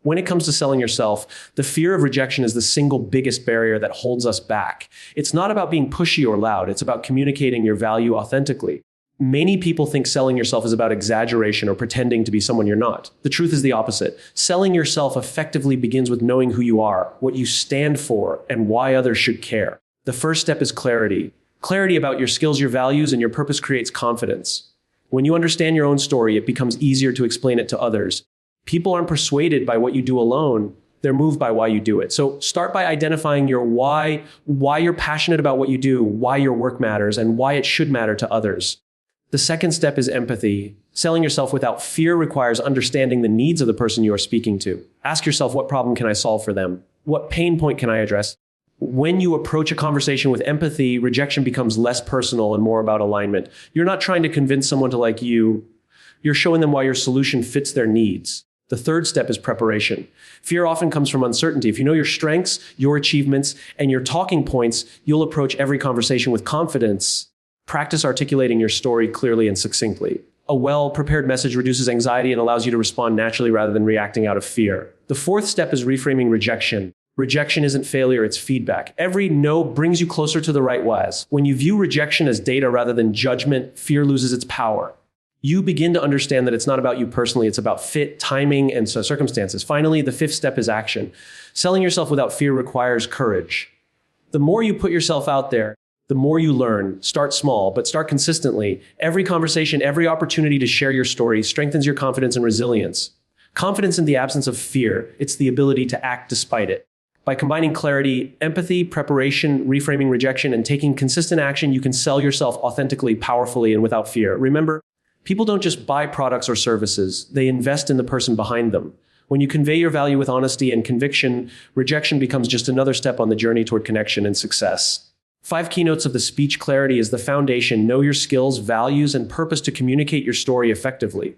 When it comes to selling yourself, the fear of rejection is the single biggest barrier that holds us back. It's not about being pushy or loud. It's about communicating your value authentically. Many people think selling yourself is about exaggeration or pretending to be someone you're not. The truth is the opposite. Selling yourself effectively begins with knowing who you are, what you stand for, and why others should care. The first step is clarity. Clarity about your skills, your values, and your purpose creates confidence. When you understand your own story, it becomes easier to explain it to others. People aren't persuaded by what you do alone. They're moved by why you do it. So start by identifying your why you're passionate about what you do, why your work matters, and why it should matter to others. The second step is empathy. Selling yourself without fear requires understanding the needs of the person you are speaking to. Ask yourself, what problem can I solve for them? What pain point can I address? When you approach a conversation with empathy, rejection becomes less personal and more about alignment. You're not trying to convince someone to like you. You're showing them why your solution fits their needs. The third step is preparation. Fear often comes from uncertainty. If you know your strengths, your achievements, and your talking points, you'll approach every conversation with confidence. Practice articulating your story clearly and succinctly. A well-prepared message reduces anxiety and allows you to respond naturally rather than reacting out of fear. The fourth step is reframing rejection. Rejection isn't failure, it's feedback. Every no brings you closer to the right whys. When you view rejection as data rather than judgment, fear loses its power. You begin to understand that it's not about you personally, it's about fit, timing, and circumstances. Finally, the fifth step is action. Selling yourself without fear requires courage. The more you put yourself out there, the more you learn. Start small, but start consistently. Every conversation, every opportunity to share your story strengthens your confidence and resilience. Confidence in the absence of fear, it's the ability to act despite it. By combining clarity, empathy, preparation, reframing rejection, and taking consistent action, you can sell yourself authentically, powerfully, and without fear. Remember, people don't just buy products or services, they invest in the person behind them. When you convey your value with honesty and conviction, rejection becomes just another step on the journey toward connection and success. 5 keynotes of the speech. Clarity is the foundation. Know your skills, values, and purpose to communicate your story effectively.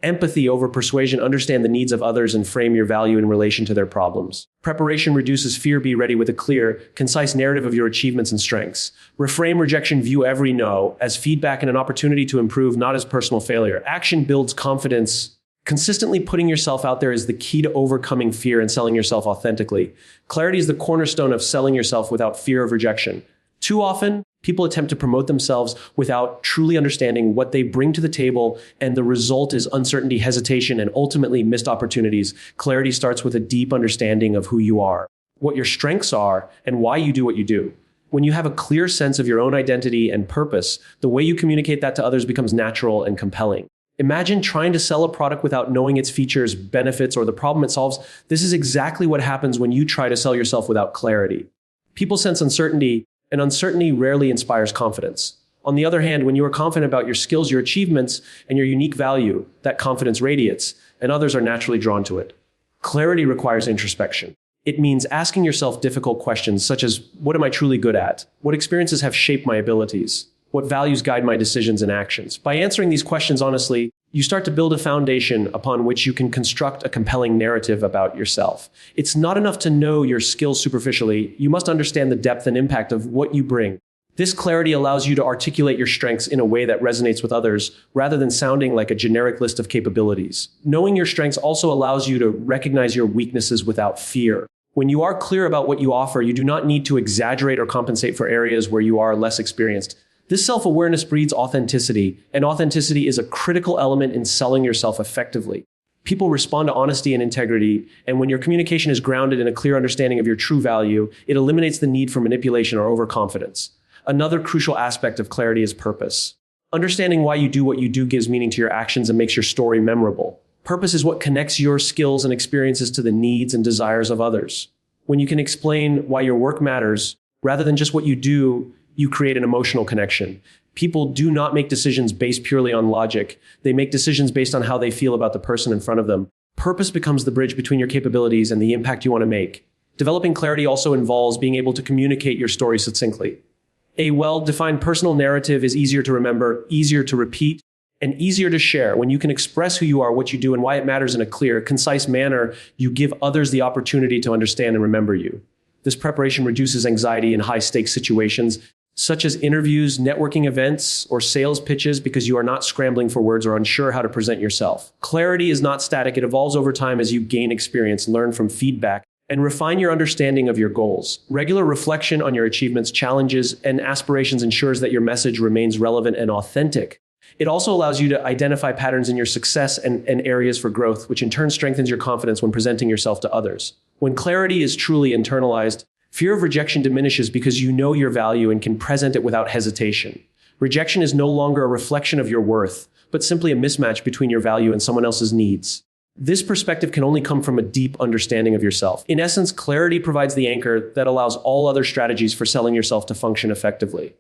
Empathy over persuasion. Understand the needs of others and frame your value in relation to their problems. Preparation reduces fear. Be ready with a clear, concise narrative of your achievements and strengths. Reframe rejection. View every no as feedback and an opportunity to improve, not as personal failure. Action builds confidence. Consistently putting yourself out there is the key to overcoming fear and selling yourself authentically. Clarity is the cornerstone of selling yourself without fear of rejection. Too often, people attempt to promote themselves without truly understanding what they bring to the table, and the result is uncertainty, hesitation, and ultimately missed opportunities. Clarity starts with a deep understanding of who you are, what your strengths are, and why you do what you do. When you have a clear sense of your own identity and purpose, the way you communicate that to others becomes natural and compelling. Imagine trying to sell a product without knowing its features, benefits, or the problem it solves. This is exactly what happens when you try to sell yourself without clarity. People sense uncertainty, and uncertainty rarely inspires confidence. On the other hand, when you are confident about your skills, your achievements, and your unique value, that confidence radiates, and others are naturally drawn to it. Clarity requires introspection. It means asking yourself difficult questions such as, what am I truly good at? What experiences have shaped my abilities? What values guide my decisions and actions? By answering these questions honestly, you start to build a foundation upon which you can construct a compelling narrative about yourself. It's not enough to know your skills superficially. You must understand the depth and impact of what you bring. This clarity allows you to articulate your strengths in a way that resonates with others, rather than sounding like a generic list of capabilities. Knowing your strengths also allows you to recognize your weaknesses without fear. When you are clear about what you offer, you do not need to exaggerate or compensate for areas where you are less experienced. This self-awareness breeds authenticity, and authenticity is a critical element in selling yourself effectively. People respond to honesty and integrity, and when your communication is grounded in a clear understanding of your true value, it eliminates the need for manipulation or overconfidence. Another crucial aspect of clarity is purpose. Understanding why you do what you do gives meaning to your actions and makes your story memorable. Purpose is what connects your skills and experiences to the needs and desires of others. When you can explain why your work matters, rather than just what you do, you create an emotional connection. People do not make decisions based purely on logic. They make decisions based on how they feel about the person in front of them. Purpose becomes the bridge between your capabilities and the impact you want to make. Developing clarity also involves being able to communicate your story succinctly. A well-defined personal narrative is easier to remember, easier to repeat, and easier to share. When you can express who you are, what you do, and why it matters in a clear, concise manner, you give others the opportunity to understand and remember you. This preparation reduces anxiety in high-stakes situations. such as interviews, networking events, or sales pitches, because you are not scrambling for words or unsure how to present yourself. Clarity is not static. It evolves over time as you gain experience, learn from feedback, and refine your understanding of your goals. Regular reflection on your achievements, challenges, and aspirations ensures that your message remains relevant and authentic. It also allows you to identify patterns in your success and areas for growth, which in turn strengthens your confidence when presenting yourself to others. When clarity is truly internalized, fear of rejection diminishes because you know your value and can present it without hesitation. Rejection is no longer a reflection of your worth, but simply a mismatch between your value and someone else's needs. This perspective can only come from a deep understanding of yourself. In essence, clarity provides the anchor that allows all other strategies for selling yourself to function effectively.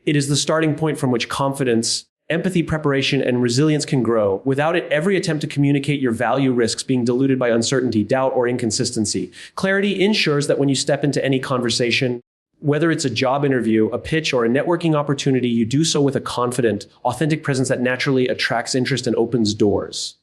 It is the starting point from which confidence, empathy, preparation, and resilience can grow. Without it, every attempt to communicate your value risks being diluted by uncertainty, doubt, or inconsistency. Clarity ensures that when you step into any conversation, whether it's a job interview, a pitch, or a networking opportunity, you do so with a confident, authentic presence that naturally attracts interest and opens doors.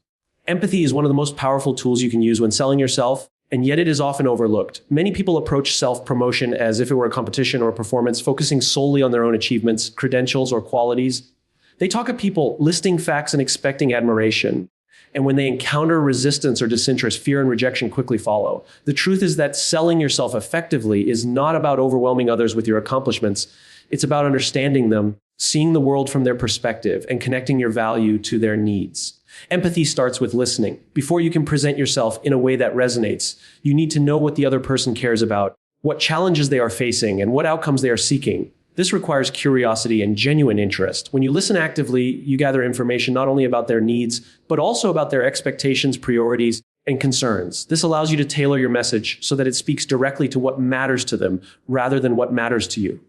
Empathy is one of the most powerful tools you can use when selling yourself, and yet it is often overlooked. Many people approach self-promotion as if it were a competition or a performance, focusing solely on their own achievements, credentials, or qualities. They talk of people listing facts and expecting admiration. And when they encounter resistance or disinterest, fear and rejection quickly follow. The truth is that selling yourself effectively is not about overwhelming others with your accomplishments. It's about understanding them, seeing the world from their perspective, and connecting your value to their needs. Empathy starts with listening. Before you can present yourself in a way that resonates, you need to know what the other person cares about, what challenges they are facing, and what outcomes they are seeking. This requires curiosity and genuine interest. When you listen actively, you gather information not only about their needs, but also about their expectations, priorities, and concerns. This allows you to tailor your message so that it speaks directly to what matters to them rather than what matters to you.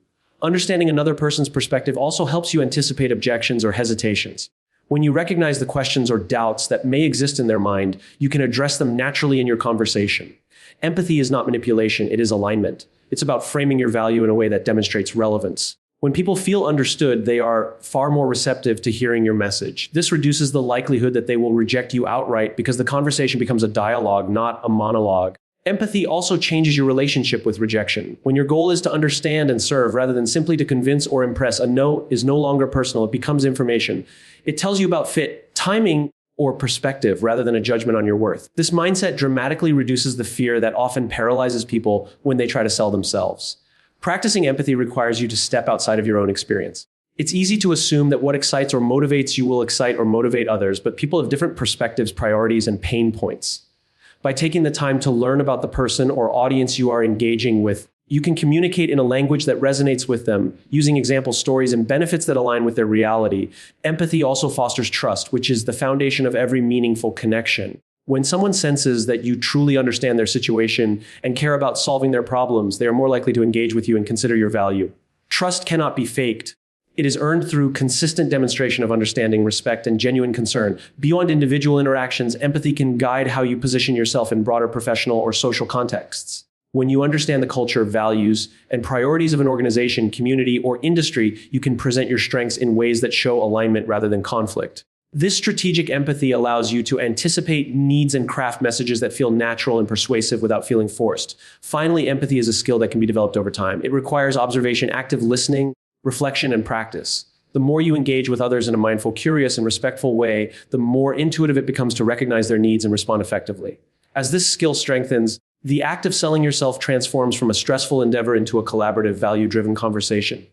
Understanding another person's perspective also helps you anticipate objections or hesitations. When you recognize the questions or doubts that may exist in their mind, you can address them naturally in your conversation. Empathy is not manipulation, it is alignment. It's about framing your value in a way that demonstrates relevance. When people feel understood, they are far more receptive to hearing your message. This reduces the likelihood that they will reject you outright because the conversation becomes a dialogue, not a monologue. Empathy also changes your relationship with rejection. When your goal is to understand and serve rather than simply to convince or impress, a no is no longer personal. It becomes information. It tells you about fit, timing, or perspective rather than a judgment on your worth. This mindset dramatically reduces the fear that often paralyzes people when they try to sell themselves. Practicing empathy requires you to step outside of your own experience. It's easy to assume that what excites or motivates you will excite or motivate others, but people have different perspectives, priorities, and pain points. By taking the time to learn about the person or audience you are engaging with, you can communicate in a language that resonates with them, using example stories and benefits that align with their reality. Empathy also fosters trust, which is the foundation of every meaningful connection. When someone senses that you truly understand their situation and care about solving their problems, they are more likely to engage with you and consider your value. Trust cannot be faked. It is earned through consistent demonstration of understanding, respect, and genuine concern. Beyond individual interactions, empathy can guide how you position yourself in broader professional or social contexts. When you understand the culture, values, and priorities of an organization, community, or industry, you can present your strengths in ways that show alignment rather than conflict. This strategic empathy allows you to anticipate needs and craft messages that feel natural and persuasive without feeling forced. Finally, empathy is a skill that can be developed over time. It requires observation, active listening, reflection, and practice. The more you engage with others in a mindful, curious, and respectful way, the more intuitive it becomes to recognize their needs and respond effectively. As this skill strengthens, the act of selling yourself transforms from a stressful endeavor into a collaborative, value-driven conversation.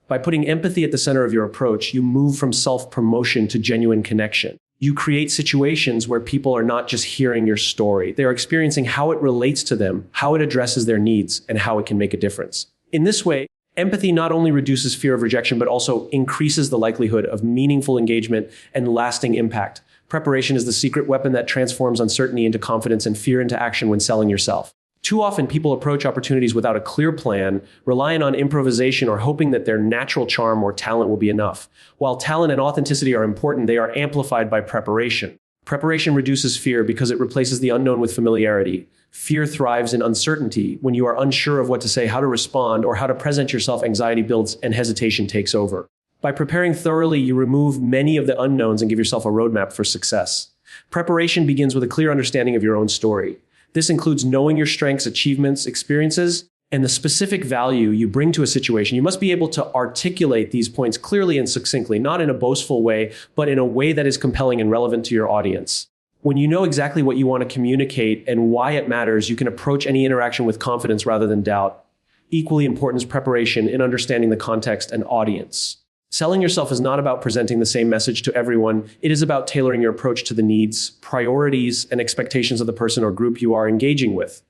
By putting empathy at the center of your approach, you move from self-promotion to genuine connection. You create situations where people are not just hearing your story. They are experiencing how it relates to them, how it addresses their needs, and how it can make a difference. In this way, empathy not only reduces fear of rejection, but also increases the likelihood of meaningful engagement and lasting impact. Preparation is the secret weapon that transforms uncertainty into confidence and fear into action when selling yourself. Too often, people approach opportunities without a clear plan, relying on improvisation or hoping that their natural charm or talent will be enough. While talent and authenticity are important, they are amplified by preparation. Preparation reduces fear because it replaces the unknown with familiarity. Fear thrives in uncertainty. When you are unsure of what to say, how to respond, or how to present yourself, anxiety builds and hesitation takes over. By preparing thoroughly, you remove many of the unknowns and give yourself a roadmap for success. Preparation begins with a clear understanding of your own story. This includes knowing your strengths, achievements, experiences, and the specific value you bring to a situation, you must be able to articulate these points clearly and succinctly, not in a boastful way, but in a way that is compelling and relevant to your audience. When you know exactly what you want to communicate and why it matters, you can approach any interaction with confidence rather than doubt. Equally important is preparation in understanding the context and audience. Selling yourself is not about presenting the same message to everyone. It is about tailoring your approach to the needs, priorities, and expectations of the person or group you are engaging with.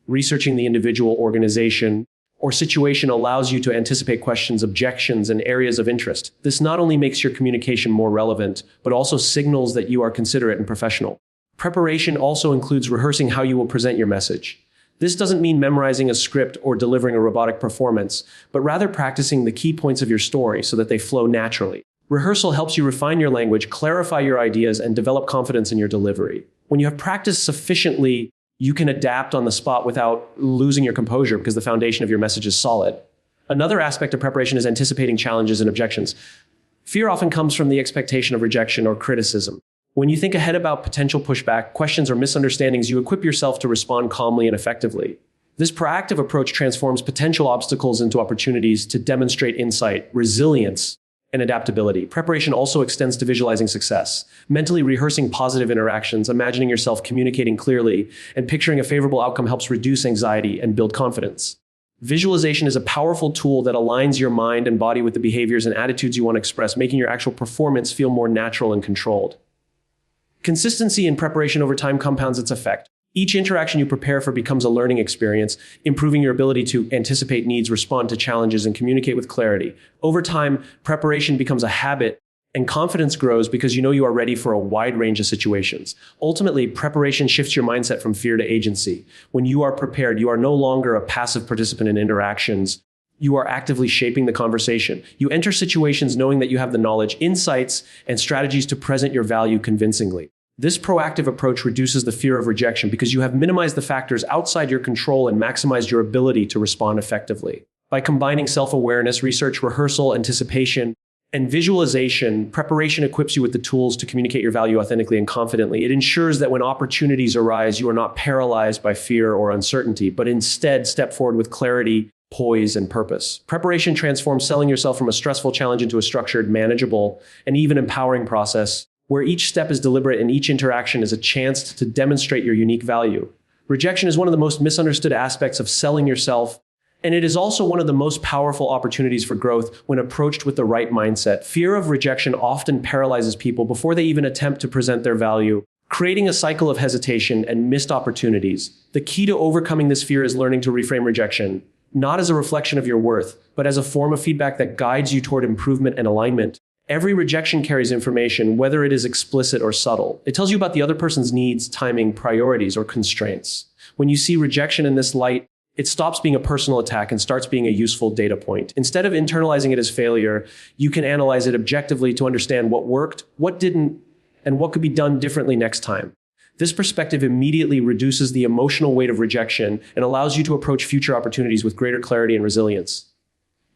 Researching the individual, organization, or situation allows you to anticipate questions, objections, and areas of interest. This not only makes your communication more relevant, but also signals that you are considerate and professional. Preparation also includes rehearsing how you will present your message. This doesn't mean memorizing a script or delivering a robotic performance, but rather practicing the key points of your story so that they flow naturally. Rehearsal helps you refine your language, clarify your ideas, and develop confidence in your delivery. When you have practiced sufficiently, you can adapt on the spot without losing your composure because the foundation of your message is solid. Another aspect of preparation is anticipating challenges and objections. Fear often comes from the expectation of rejection or criticism. When you think ahead about potential pushback, questions, or misunderstandings, you equip yourself to respond calmly and effectively. This proactive approach transforms potential obstacles into opportunities to demonstrate insight, resilience, and adaptability. Preparation also extends to visualizing success, mentally rehearsing positive interactions, imagining yourself communicating clearly, and picturing a favorable outcome helps reduce anxiety and build confidence. Visualization is a powerful tool that aligns your mind and body with the behaviors and attitudes you want to express, making your actual performance feel more natural and controlled. Consistency in preparation over time compounds its effect. Each interaction you prepare for becomes a learning experience, improving your ability to anticipate needs, respond to challenges, and communicate with clarity. Over time, preparation becomes a habit, and confidence grows because you know you are ready for a wide range of situations. Ultimately, preparation shifts your mindset from fear to agency. When you are prepared, you are no longer a passive participant in interactions. You are actively shaping the conversation. You enter situations knowing that you have the knowledge, insights, and strategies to present your value convincingly. This proactive approach reduces the fear of rejection because you have minimized the factors outside your control and maximized your ability to respond effectively. By combining self-awareness, research, rehearsal, anticipation, and visualization, preparation equips you with the tools to communicate your value authentically and confidently. It ensures that when opportunities arise, you are not paralyzed by fear or uncertainty, but instead step forward with clarity, poise, and purpose. Preparation transforms selling yourself from a stressful challenge into a structured, manageable, and even empowering process, where each step is deliberate and each interaction is a chance to demonstrate your unique value. Rejection is one of the most misunderstood aspects of selling yourself, and it is also one of the most powerful opportunities for growth when approached with the right mindset. Fear of rejection often paralyzes people before they even attempt to present their value, creating a cycle of hesitation and missed opportunities. The key to overcoming this fear is learning to reframe rejection, not as a reflection of your worth, but as a form of feedback that guides you toward improvement and alignment. Every rejection carries information, whether it is explicit or subtle. It tells you about the other person's needs, timing, priorities, or constraints. When you see rejection in this light, it stops being a personal attack and starts being a useful data point. Instead of internalizing it as failure, you can analyze it objectively to understand what worked, what didn't, and what could be done differently next time. This perspective immediately reduces the emotional weight of rejection and allows you to approach future opportunities with greater clarity and resilience.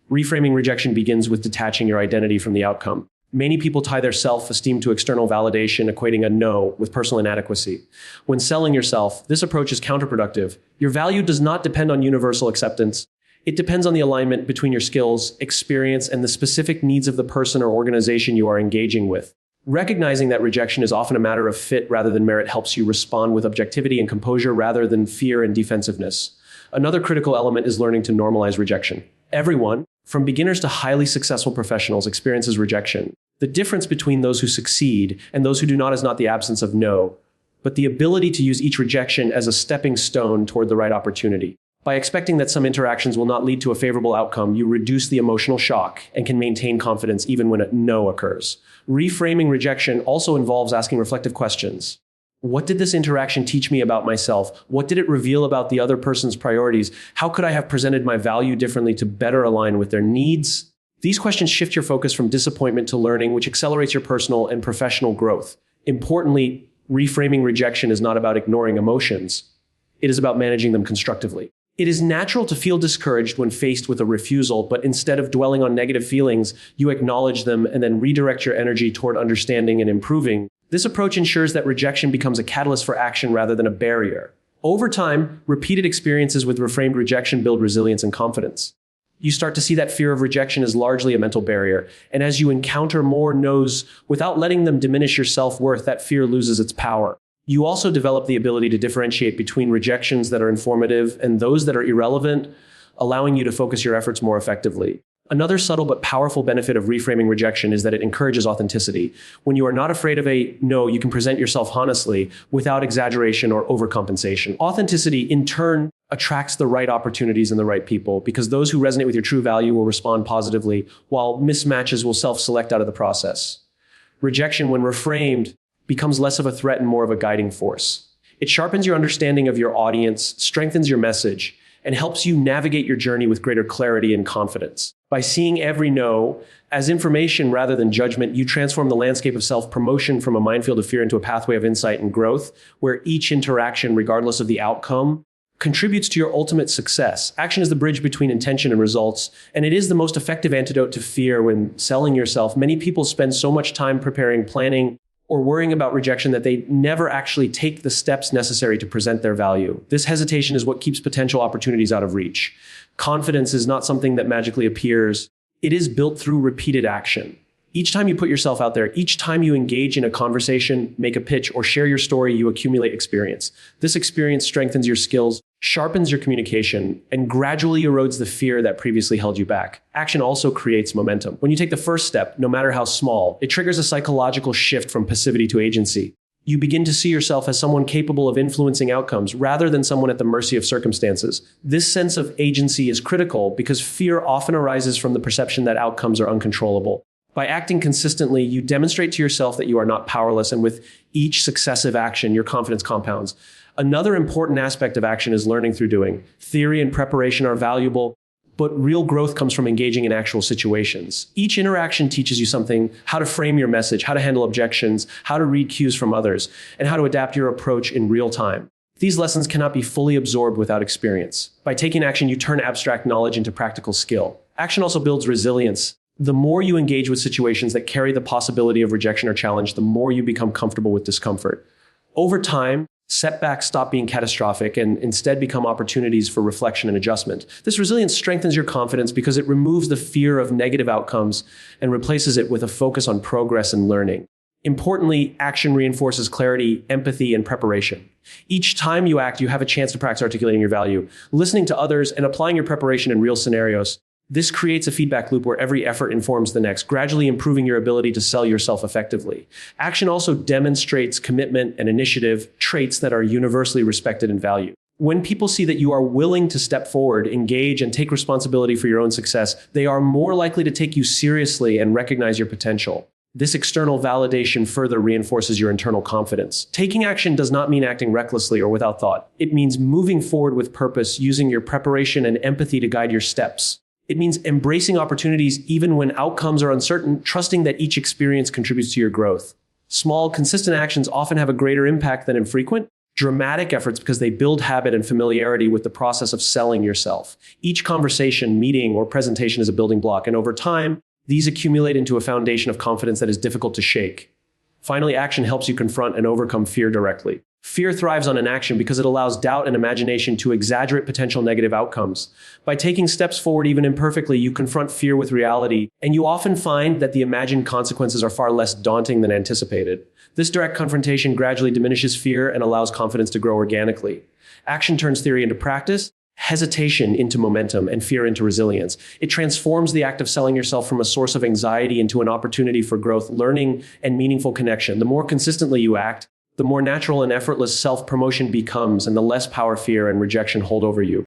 Reframing rejection begins with detaching your identity from the outcome. Many people tie their self-esteem to external validation, equating a no with personal inadequacy. When selling yourself, this approach is counterproductive. Your value does not depend on universal acceptance. It depends on the alignment between your skills, experience, and the specific needs of the person or organization you are engaging with. Recognizing that rejection is often a matter of fit rather than merit helps you respond with objectivity and composure rather than fear and defensiveness. Another critical element is learning to normalize rejection. Everyone, from beginners to highly successful professionals, experiences rejection. The difference between those who succeed and those who do not is not the absence of no, but the ability to use each rejection as a stepping stone toward the right opportunity. By expecting that some interactions will not lead to a favorable outcome, you reduce the emotional shock and can maintain confidence even when a no occurs. Reframing rejection also involves asking reflective questions. What did this interaction teach me about myself? What did it reveal about the other person's priorities? How could I have presented my value differently to better align with their needs? These questions shift your focus from disappointment to learning, which accelerates your personal and professional growth. Importantly, reframing rejection is not about ignoring emotions. It is about managing them constructively. It is natural to feel discouraged when faced with a refusal, but instead of dwelling on negative feelings, you acknowledge them and then redirect your energy toward understanding and improving. This approach ensures that rejection becomes a catalyst for action rather than a barrier. Over time, repeated experiences with reframed rejection build resilience and confidence. You start to see that fear of rejection is largely a mental barrier. And as you encounter more no's without letting them diminish your self-worth, that fear loses its power. You also develop the ability to differentiate between rejections that are informative and those that are irrelevant, allowing you to focus your efforts more effectively. Another subtle but powerful benefit of reframing rejection is that it encourages authenticity. When you are not afraid of a no, you can present yourself honestly without exaggeration or overcompensation. Authenticity, in turn, attracts the right opportunities and the right people, because those who resonate with your true value will respond positively, while mismatches will self-select out of the process. Rejection, when reframed, becomes less of a threat and more of a guiding force. It sharpens your understanding of your audience, strengthens your message, and helps you navigate your journey with greater clarity and confidence. By seeing every no as information rather than judgment, you transform the landscape of self-promotion from a minefield of fear into a pathway of insight and growth, where each interaction, regardless of the outcome, contributes to your ultimate success. Action is the bridge between intention and results, and it is the most effective antidote to fear when selling yourself. Many people spend so much time preparing, planning, or worrying about rejection that they never actually take the steps necessary to present their value. This hesitation is what keeps potential opportunities out of reach. Confidence is not something that magically appears. It is built through repeated action. Each time you put yourself out there, each time you engage in a conversation, make a pitch, or share your story, you accumulate experience. This experience strengthens your skills, sharpens your communication, and gradually erodes the fear that previously held you back. Action also creates momentum. When you take the first step, no matter how small, it triggers a psychological shift from passivity to agency. You begin to see yourself as someone capable of influencing outcomes rather than someone at the mercy of circumstances. This sense of agency is critical because fear often arises from the perception that outcomes are uncontrollable. By acting consistently, you demonstrate to yourself that you are not powerless, and with each successive action, your confidence compounds. Another important aspect of action is learning through doing. Theory and preparation are valuable, but real growth comes from engaging in actual situations. Each interaction teaches you something: how to frame your message, how to handle objections, how to read cues from others, and how to adapt your approach in real time. These lessons cannot be fully absorbed without experience. By taking action, you turn abstract knowledge into practical skill. Action also builds resilience. The more you engage with situations that carry the possibility of rejection or challenge, the more you become comfortable with discomfort. Over time, setbacks stop being catastrophic and instead become opportunities for reflection and adjustment. This resilience strengthens your confidence because it removes the fear of negative outcomes and replaces it with a focus on progress and learning. Importantly, action reinforces clarity, empathy, and preparation. Each time you act, you have a chance to practice articulating your value, listening to others, and applying your preparation in real scenarios. This creates a feedback loop where every effort informs the next, gradually improving your ability to sell yourself effectively. Action also demonstrates commitment and initiative, traits that are universally respected and valued. When people see that you are willing to step forward, engage, and take responsibility for your own success, they are more likely to take you seriously and recognize your potential. This external validation further reinforces your internal confidence. Taking action does not mean acting recklessly or without thought. It means moving forward with purpose, using your preparation and empathy to guide your steps. It means embracing opportunities even when outcomes are uncertain, trusting that each experience contributes to your growth. Small, consistent actions often have a greater impact than infrequent, dramatic efforts because they build habit and familiarity with the process of selling yourself. Each conversation, meeting, or presentation is a building block, and over time, these accumulate into a foundation of confidence that is difficult to shake. Finally, action helps you confront and overcome fear directly. Fear thrives on inaction because it allows doubt and imagination to exaggerate potential negative outcomes. By taking steps forward even imperfectly, you confront fear with reality, and you often find that the imagined consequences are far less daunting than anticipated. This direct confrontation gradually diminishes fear and allows confidence to grow organically. Action turns theory into practice, hesitation into momentum, and fear into resilience. It transforms the act of selling yourself from a source of anxiety into an opportunity for growth, learning, and meaningful connection. The more consistently you act, the more natural and effortless self-promotion becomes, and the less power fear and rejection hold over you.